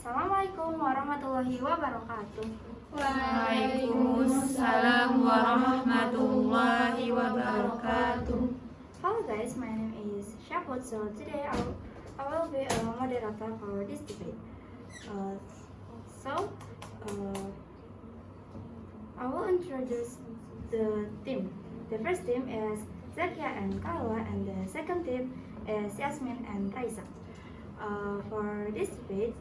Assalamualaikum warahmatullahi wabarakatuh. Waalaikumsalam warahmatullahi wabarakatuh. Hello guys, my name is Shaput. So today I will be a moderator for this debate. I will introduce the team. The first team is Zakia and Kawa, and the second team is Yasmin and Raisa. For this debate,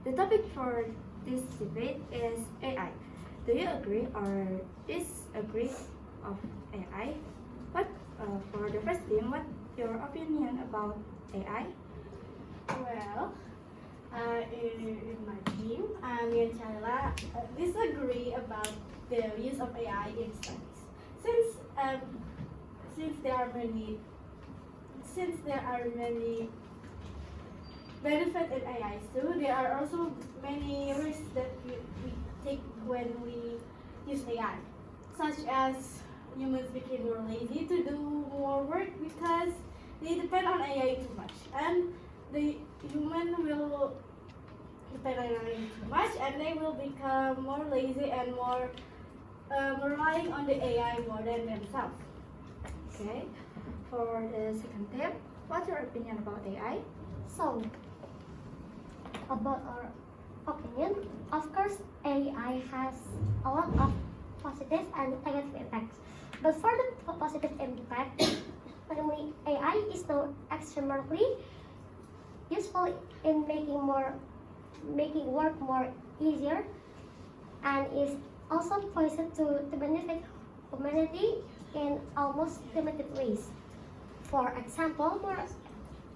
the topic for this debate is AI. Do you agree or disagree of AI? What for the first team? What your opinion about AI? Well, in my team, me and Chayla disagree about the use of AI in studies. Since there are many benefits in AI too, there are also many risks that we take when we use AI, such as humans became more lazy to do more work because they depend on AI too much, and the human will depend on AI too much, and they will become more lazy and more relying on the AI more than themselves. Okay. For the second team, what's your opinion about AI? So, about our opinion, of course, AI has a lot of positive and negative impacts. But for the positive impact, namely, AI is now extremely useful in making work more easier, and is also poised to benefit humanity in almost limited ways. For example, more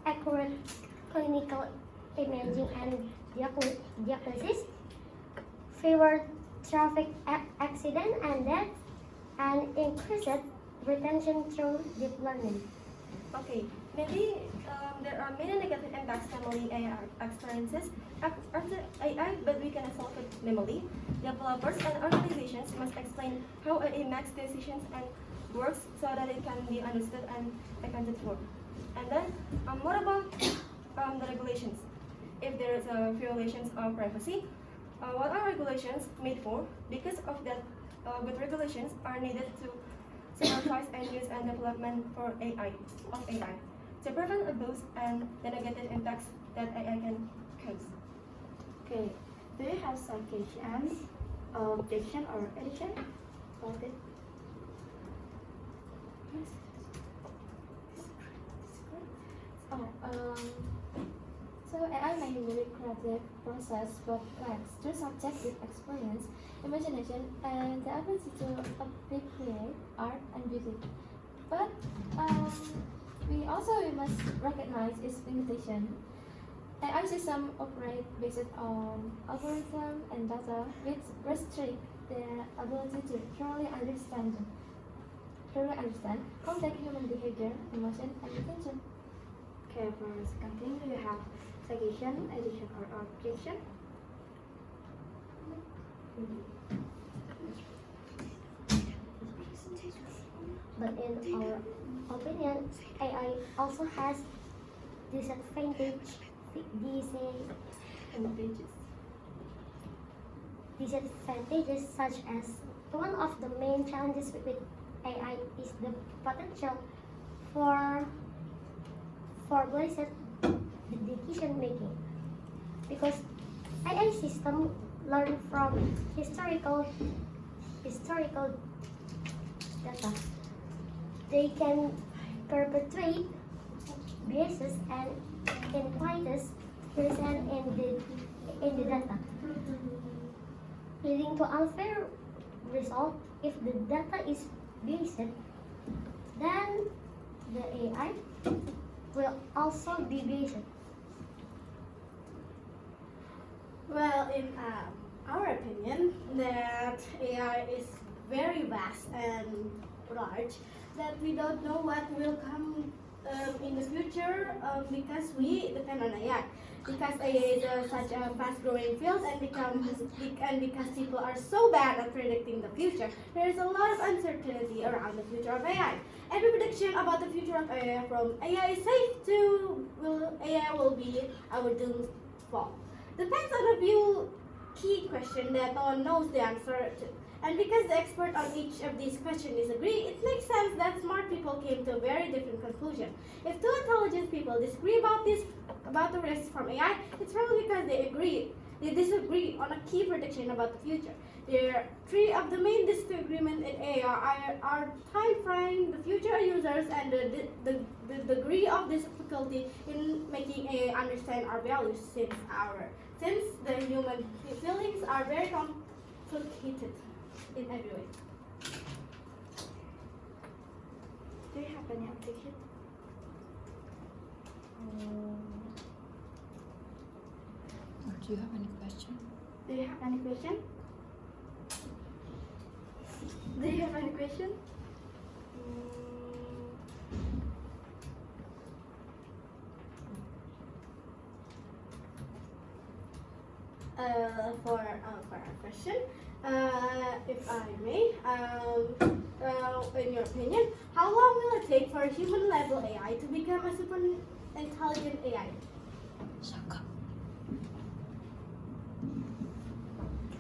accurate clinical imaging and diagnosis, fewer traffic accidents and deaths, and increased retention through deep learning. Okay, maybe there are many negative impacts namely AI experiences after AI, but we can solve it namely. Developers and organizations must explain how AI makes decisions and works so that it can be understood and accounted for. And then, what about the regulations? If there is a violations of privacy, what are regulations made for? Because of that, good regulations are needed to supervise and use and development for AI to prevent abuse and the negative impacts that AI can cause. Okay. Do you have suggestions, objection or addition about it? So AI may be very creative process but lacks true subjective experience, imagination, and the ability to appreciate art and beauty. But we must recognize its limitation. AI systems operate based on algorithm and data, which restrict their ability to truly understand complex human behavior, emotion, and intention. Okay. For the second team, do you have suggestion, addition or objection? But in our opinion, AI also has disadvantages such as one of the main challenges with AI is the potential for biased decision making, because AI systems learn from historical data. They can perpetuate biases and inequalities present in the data, leading to unfair result. If the data is biased, then the AI will also be biased. Well, in our opinion, that AI is very vast and large, that we don't know what will come in the future because we depend on AI. because AI is such a fast-growing field and because people are so bad at predicting the future, there is a lot of uncertainty around the future of AI. Every prediction about the future of AI, from AI is safe to AI will be our doomfall, depends on a few key questions that no one knows the answer to. And because the expert on each of these questions disagree, it makes sense that smart people came to a very different conclusion. If two intelligent people disagree about the risks from AI, it's probably because they disagree on a key prediction about the future. There are three of the main disagreements in AI are time frame, the future users, and the degree of difficulty in making AI understand our values, since the human feelings are very complicated in every way. Do you have any objection? Or do you have any question? Do you have any question? Do you have any question? For our question, if I may, in your opinion, how long will it take for a human-level AI to become a super intelligent AI? Shaka.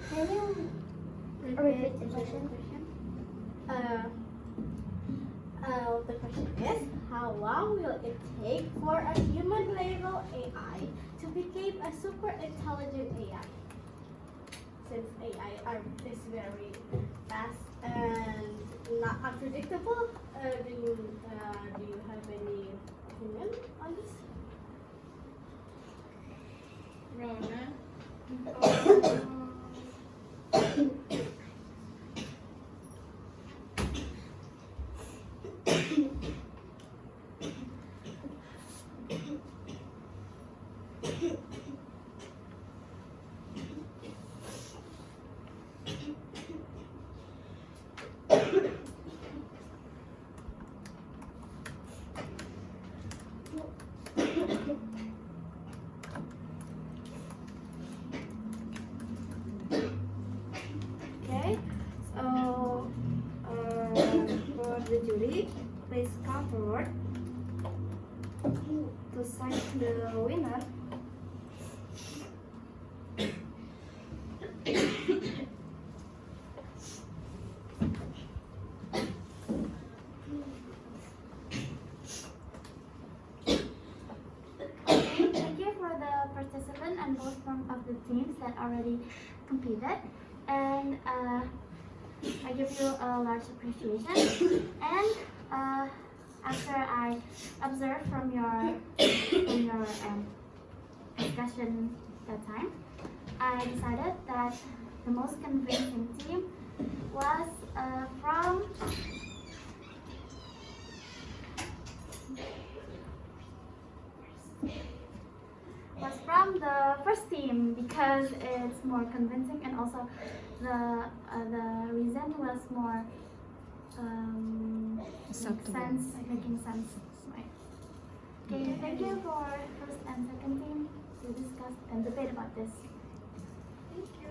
Can you repeat the question? The question is, how long will it take for a human-level AI to become a super intelligent AI? Since AI is very fast and not unpredictable, do you have any opinion on this? Okay, so for the jury, please come forward to select the winner. Thank you for the participants and both of the teams that already competed, and I give you a large appreciation. And after I observed from your discussion that time, I decided that the most convincing team was from the first team, because it's more convincing, and also the reason was more making sense. Right. Okay, thank you for first and second team to discuss and debate about this. Thank you.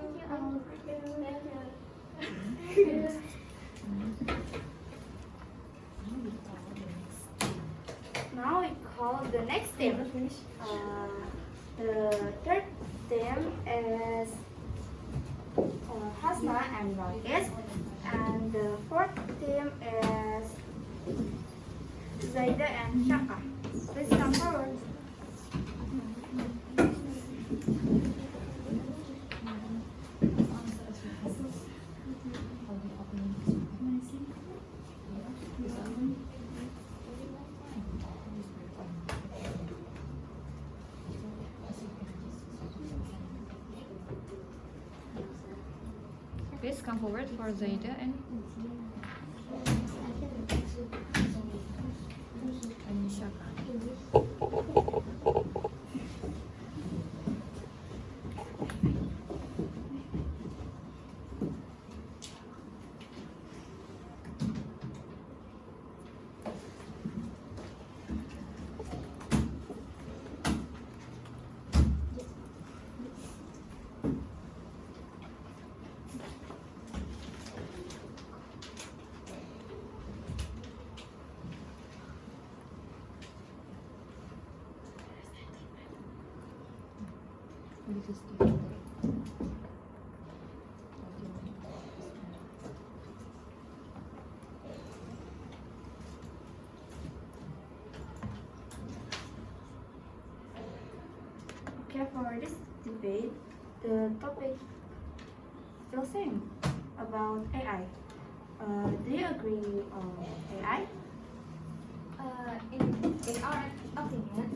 Now we call the next team. The third team is Hasna and Ragis, and the fourth team is Zaida and Shaka. Please come forward. Please come forward for Zaida and Shaka. Okay, for this debate, the topic still same about AI. Do you agree on AI? In our opinion,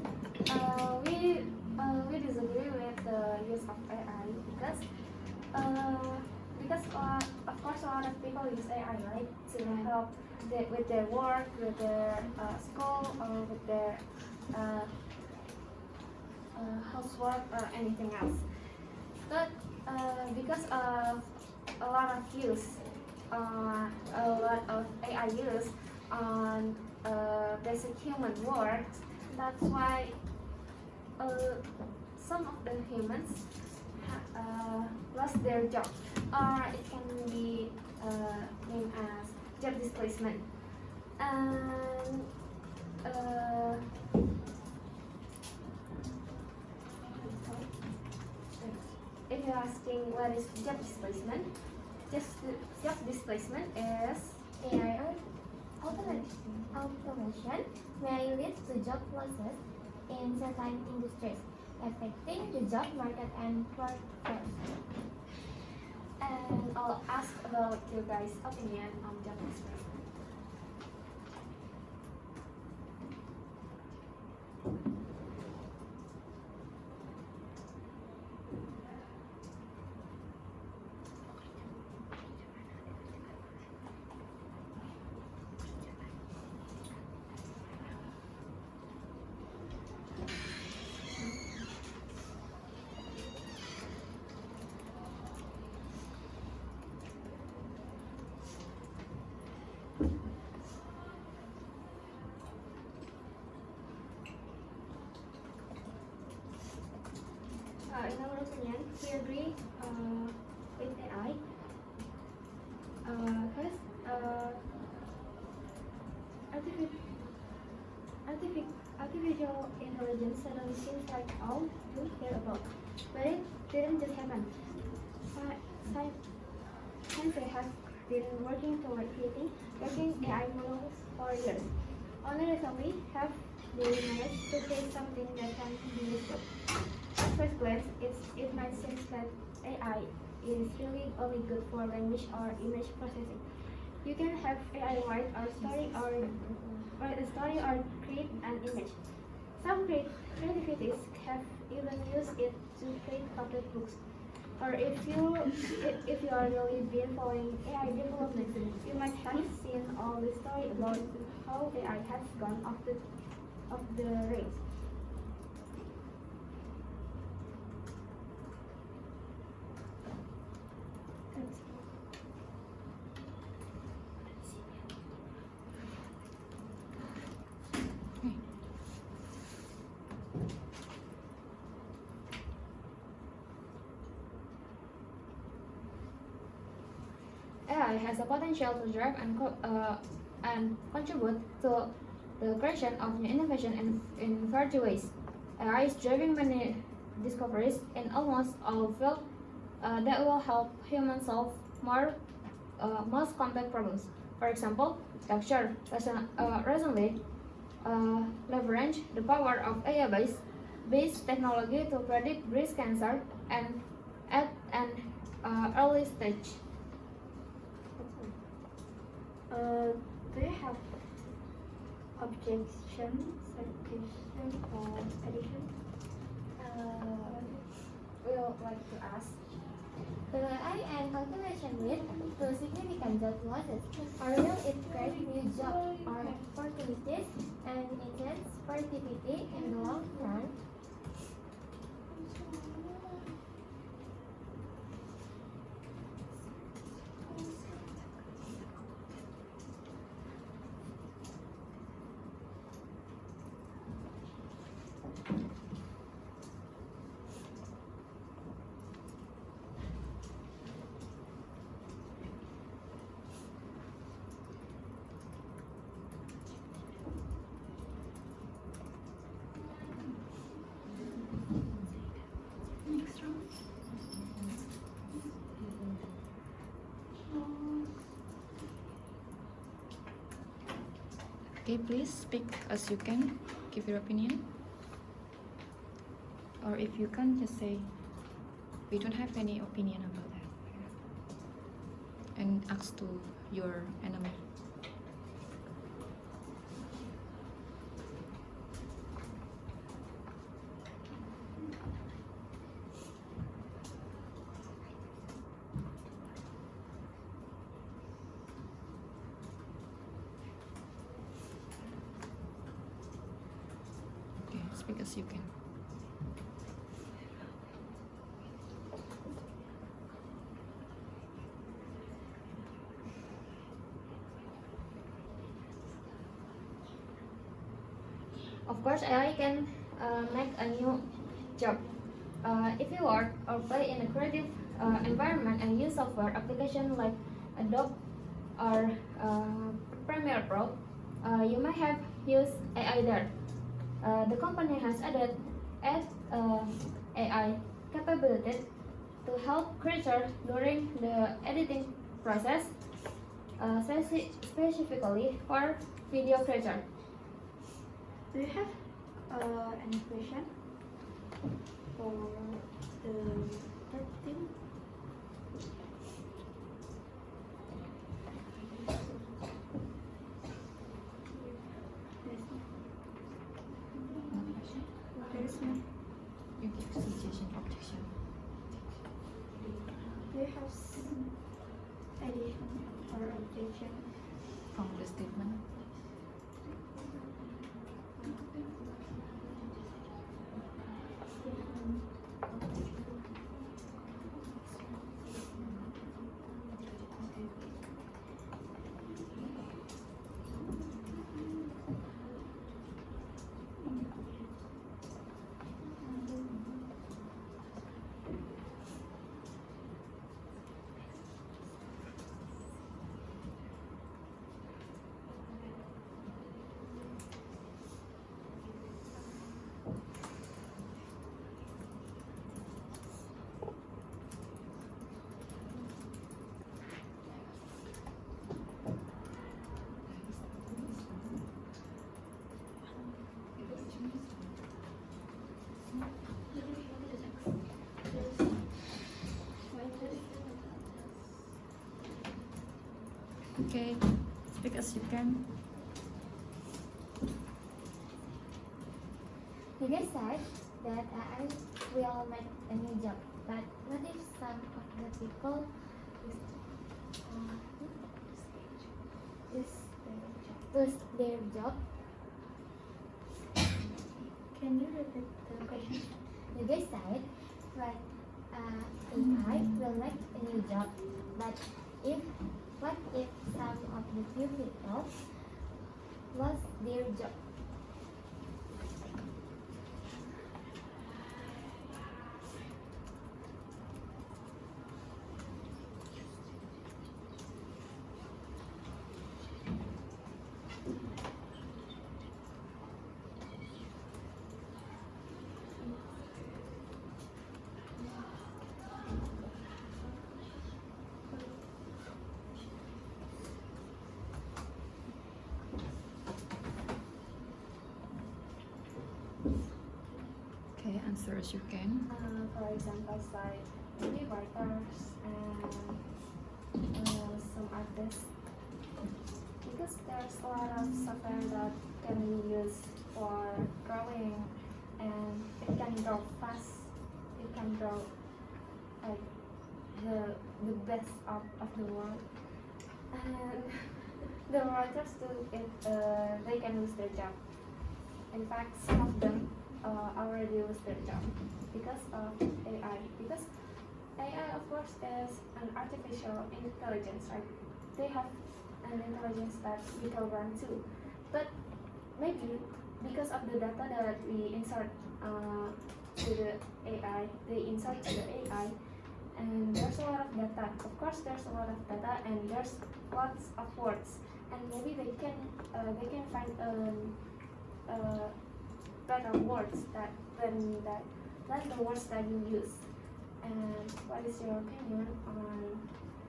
we disagree with the use of AI because of course a lot of people use AI, right, to help with their work, with their school, or with their housework or anything else. But because of a lot of AI use on basic human work, that's why some of the humans lost their job, or it can be named as job displacement. And if you're asking what is job displacement, job displacement is AI automation may lead to job losses in certain industries, affecting the job market and workforce. and I'll ask about your guys' opinion on job displacement. In our opinion, we agree with AI. First, artificial intelligence suddenly seems like all we hear about, but it didn't just happen. Science has been working toward creating AI models for years. Only recently have they managed to create something that can be useful. At first glance, it might seem that AI is really only good for language or image processing. You can have AI write a story or create an image. Some creativities have even used it to create complete books. Or if you are really been following AI development, you might have seen all the story about how AI has gone off the rails. AI has a potential to drive and contribute to the creation of new innovation in variety ways. AI is driving many discoveries in almost all fields that will help humans solve most complex problems. For example, doctors recently leverage the power of AI-based technology to predict breast cancer and at an early stage. Do you have objection, citation, or addition? We would like to ask, The AI and calculation lead to significant job losses, or will it create new job or opportunities and enhance productivity in the long run? Okay, please speak as you can. Give your opinion. Or if you can't, just say we don't have any opinion about that. And ask to your enemy. Okay, speak as you can. Of course, AI can make a new job. If you work or play in a creative environment and use software application like Adobe or Premiere Pro, you might have used AI there. The company has added AI capabilities to help creators during the editing process, specifically for video creator. Do you have any question for the third team? There is no. You give suggestion, objection. Do you have addition or objection? From the statement. Okay, speak as you can. You guys said that AI will make a new job, but what if some of the people lose their job? Can you repeat the question? You guys said that AI will make a new job, but what if some of the few people lost their job? Okay, answer as you can. For example, like maybe writers and some artists, because there's a lot of software that can be used for drawing, and it can draw fast. It can draw like the best of the world, and the writers do it. They can lose their job. In fact, some of them already lose their job because of AI. Because AI, of course, is an artificial intelligence, right? They have an intelligence that we can run too. But maybe because of the data that we insert to the AI, they insert to the AI, and there's a lot of data. Of course, there's a lot of data, and there's lots of words, and maybe they can find better words than the words that you use. And what is your opinion on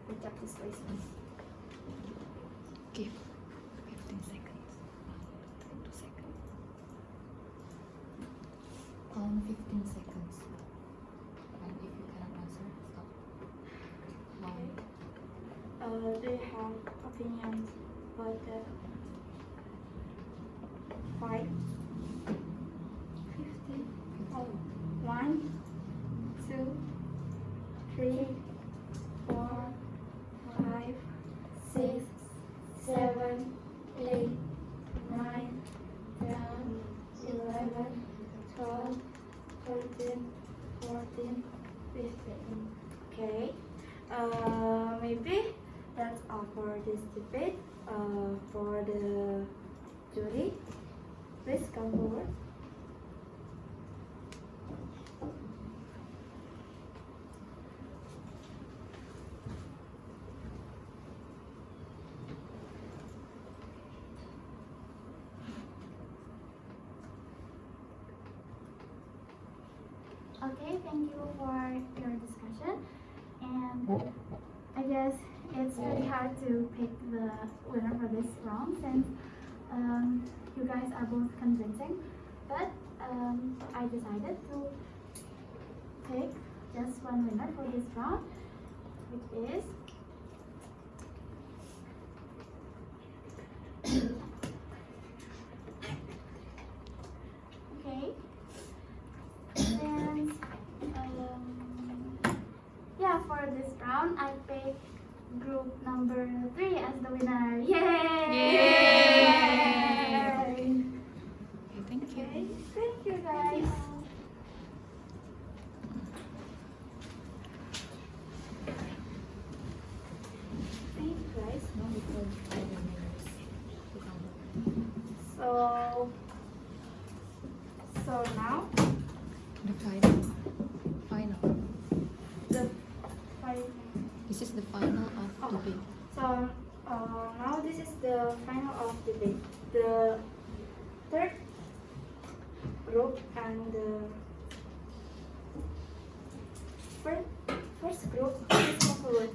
the job displacement? Give 15 seconds. around 15 seconds. And if you cannot answer, stop. One. Do you have opinions about the 5, 50, oh, 1, 2, 3, 4, 5, 6, 7, 8, 9, 10, 11, 12, 13, 14, 15. Okay. Maybe that's all for this debate. For the jury, please come forward. Okay, thank you for your discussion. And I guess it's really hard to pick the winner for this round since you guys are both convincing. But I decided to pick just one winner for this round, which is okay. And yeah, for this round, I picked group number 3 as the winner. Yay! Okay, thank you. Okay, thank you guys. Thank you guys. Now we call the winners. So now The final. Final. the final. This is the final of Oh. debate. So now this is the final of debate. The third group and the first group is move forward.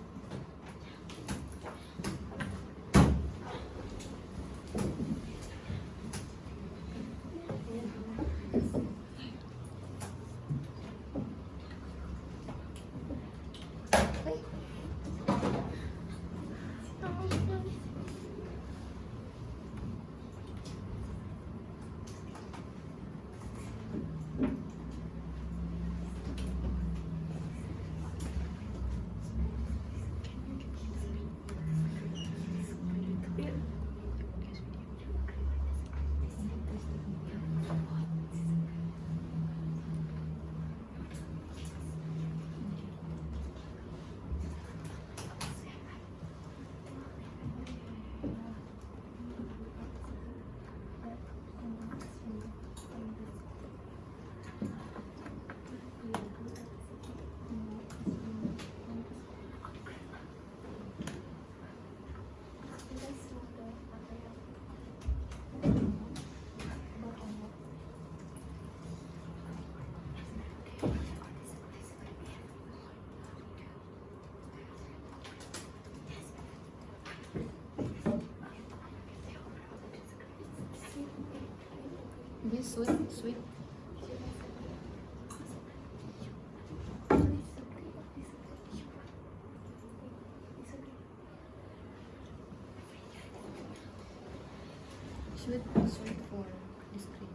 Yes, sweet, sweet. Sweet, sweet for discreet.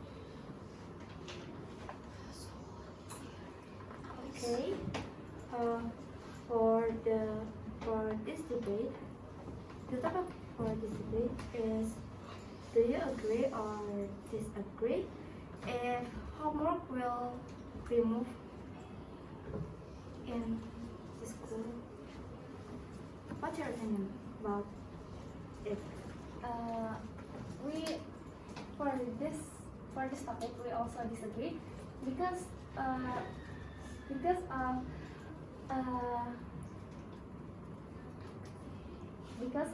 Okay. For this debate, the topic for this debate is: do you agree or disagree if homework will be moved in the school? What's your opinion about it? We for this topic we also disagree because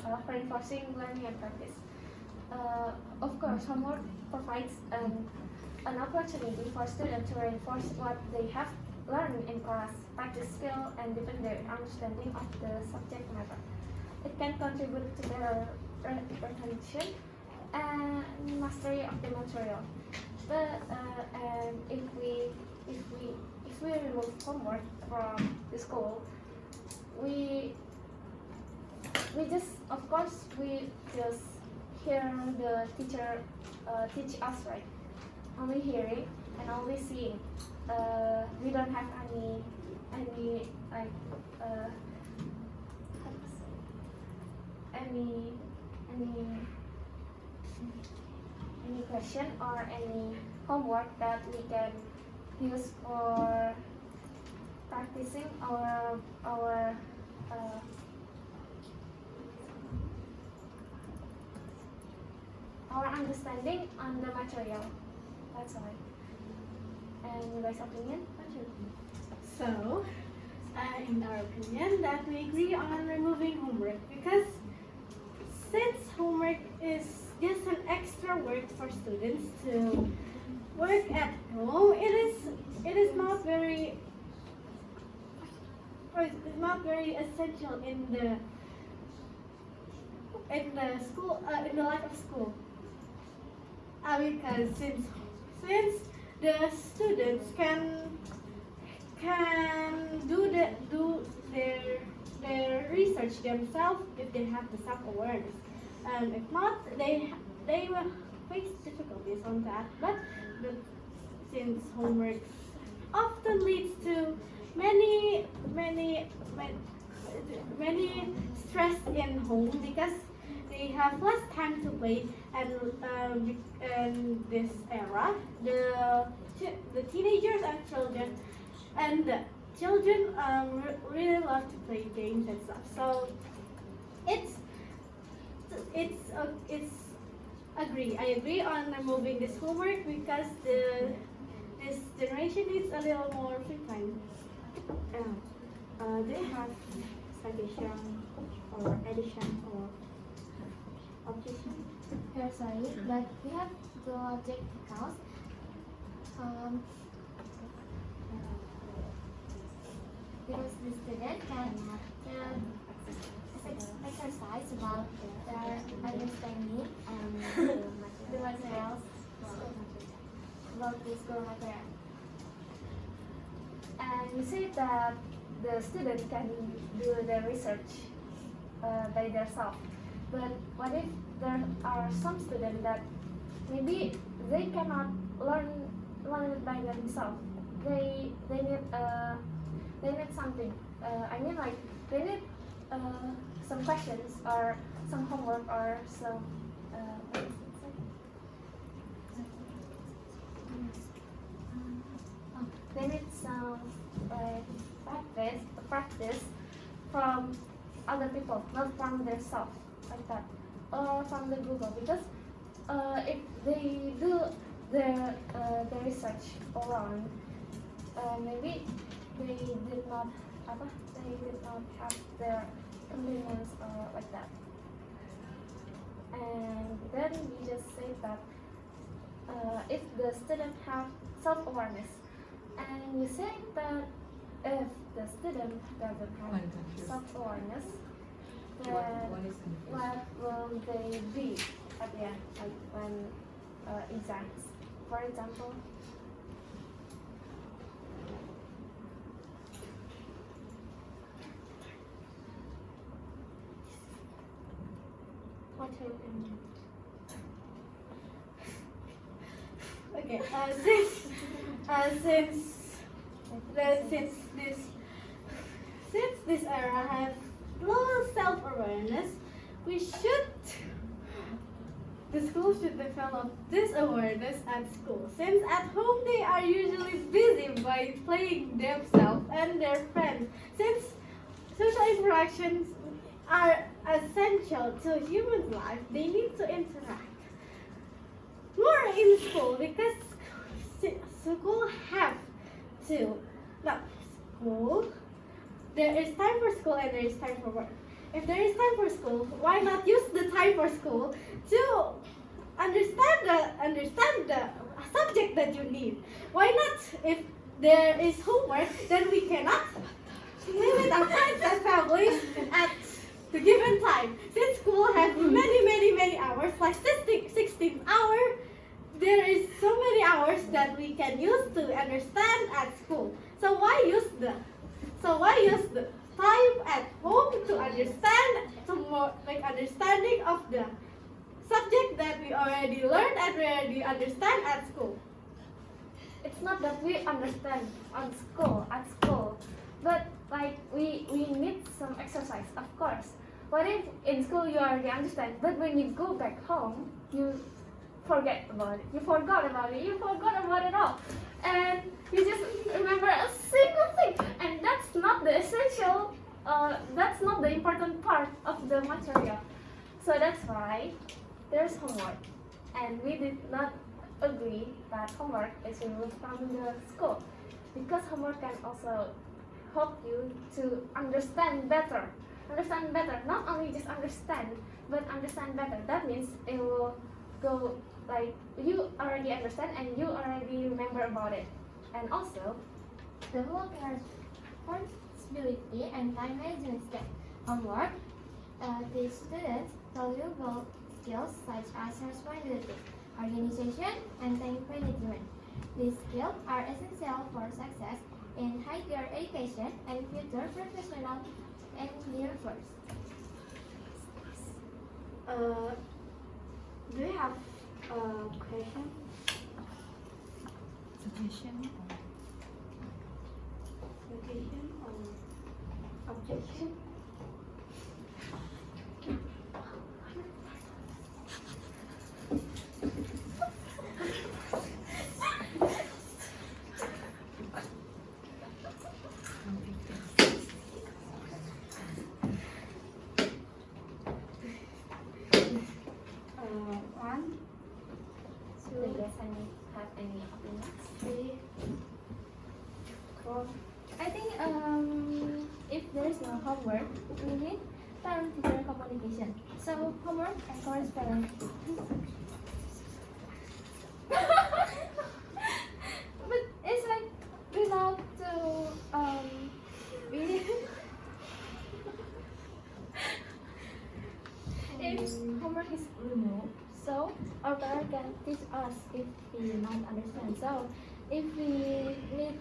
of reinforcing learning and practice. Of course, homework provides an opportunity for students to reinforce what they have learned in class, practice skill, and deepen their understanding of the subject matter. It can contribute to their retention and mastery of the material. But and if we if we remove homework from the school, we just, of course, we just hear the teacher teach us, right? Only hearing and only seeing. We don't have any like how to say, any question or any homework that we can use for practicing our understanding on the material. That's all. And you guys' opinion? So, in our opinion, that we agree on removing homework because since homework is just an extra work for students to work at home, it is not very essential in the school in the life of school. Because since the students can do their research themselves if they have the self-awareness. If not, they will face difficulties on that. But since homework often leads to many stress in home because they have less time to play, and this era, the teenagers and children really love to play games and stuff. So I agree on removing this homework because this generation needs a little more free time. Do you have suggestion or addition or objection? Here, sorry, but we have to object because the student can exercise about their understanding and the materials about the school material. And you say that the student can do the research by themselves. But what if there are some students that maybe they cannot learn it by themselves? They need something. I mean, like they need some questions or some homework or some. They need some practice from other people, not from themselves, like that, or from the Google. Because if they do the research alone, maybe they did not have their convenience or like that. And then we just say that if the student have self-awareness, and you say that if the student doesn't have self-awareness, then what will they be at the end, like when exams, for example? What your opinion? Okay, since this era has low self-awareness, the school should develop this awareness at school. Since at home they are usually busy by playing themselves and their friends. Since social interactions are essential to human life, they need to interact more in school because school have to. Now, school, there is time for school and there is time for work. If there is time for school, why not use the time for school to understand the subject that you need? Why not, if there is homework, then we cannot play with our friends and families at the given time. Since school has many hours, like 16 hours, there is so many hours that we can use to understand at school. So why use the time at home to understand, to more like understanding of the subject that we already learned and we already understand at school? It's not that we understand at school, but like we need some exercise, of course. What if in school you already understand, but when you go back home, you forget about it. You forgot about it. You forgot about it all, and you just remember a single thing, and that's not the essential. That's not the important part of the material. So that's why there's homework, and we did not agree that homework is removed from the school, because homework can also help you to understand better. Understand better, not only just understand, but understand better. That means it will go like you already understand and you already remember about it. And also, Develop your responsibility and time management homework. Teach students valuable skills such as responsibility, organization, and time management. These skills are essential for success in higher education and future professional endeavors. Do you have a question? Suggestion Suggestion or objection? One, do you guys have any opinions? 3, 4. I think if there's no homework, we need parent-teacher communication. So homework encourages parents. But it's like we love to we if homework is removed, so our parent can teach us if we not understand. So if we need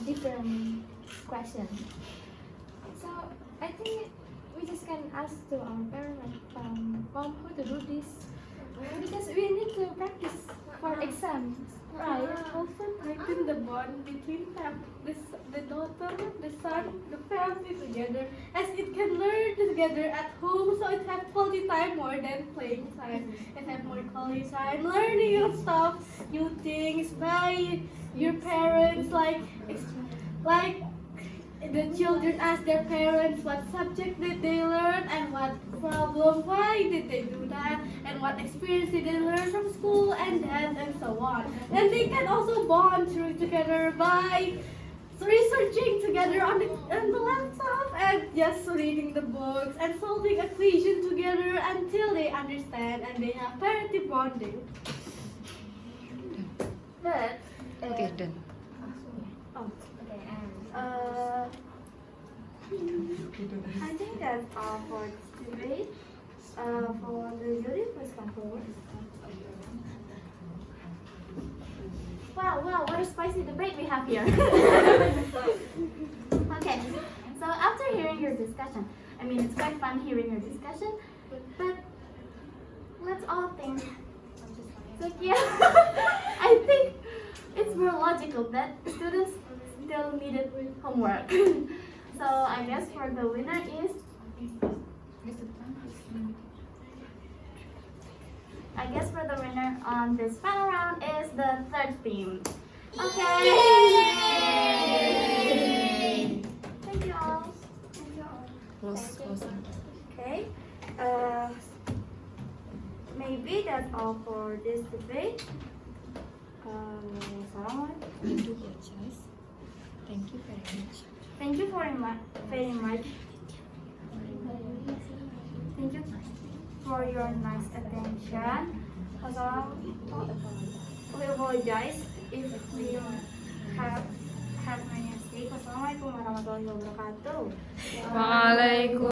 different question, so I think we just can ask to our parent like mom how to do this, because we need to practice for exams, right? Also tighten the bond between the daughter, the son, the family together, as it can learn together at home, so it have quality time more than playing time. It have more quality time, learning of stuff, new things by your parents, like the children ask their parents what subject did they learn and what problem, why did they do that, and what experience did they learn from school, and that, and so on. And they can also bond through together by researching together on the laptop and just reading the books and solving equations together until they understand and they have parenting bonding. But Okay, done. Oh, okay, I think that's all for today. For the jury, please come forward. Wow, what a spicy debate we have here. Okay, so after hearing your discussion, I mean, it's quite fun hearing your discussion, but let's all think. Like, yeah, I think it's more logical that students still needed homework. So I guess for the winner is. I guess for the winner on this final round is the third theme. Okay. Thank you all. Thank you all. Close. Okay. Maybe that's all for this debate. Assalamualaikum. Thank you, guys. Thank you very much. Thank you very much. Thank you for your nice attention. We apologize if we have many mistakes. Wassalamualaikum warahmatullahi wabarakatuh. Waalaikumsalam.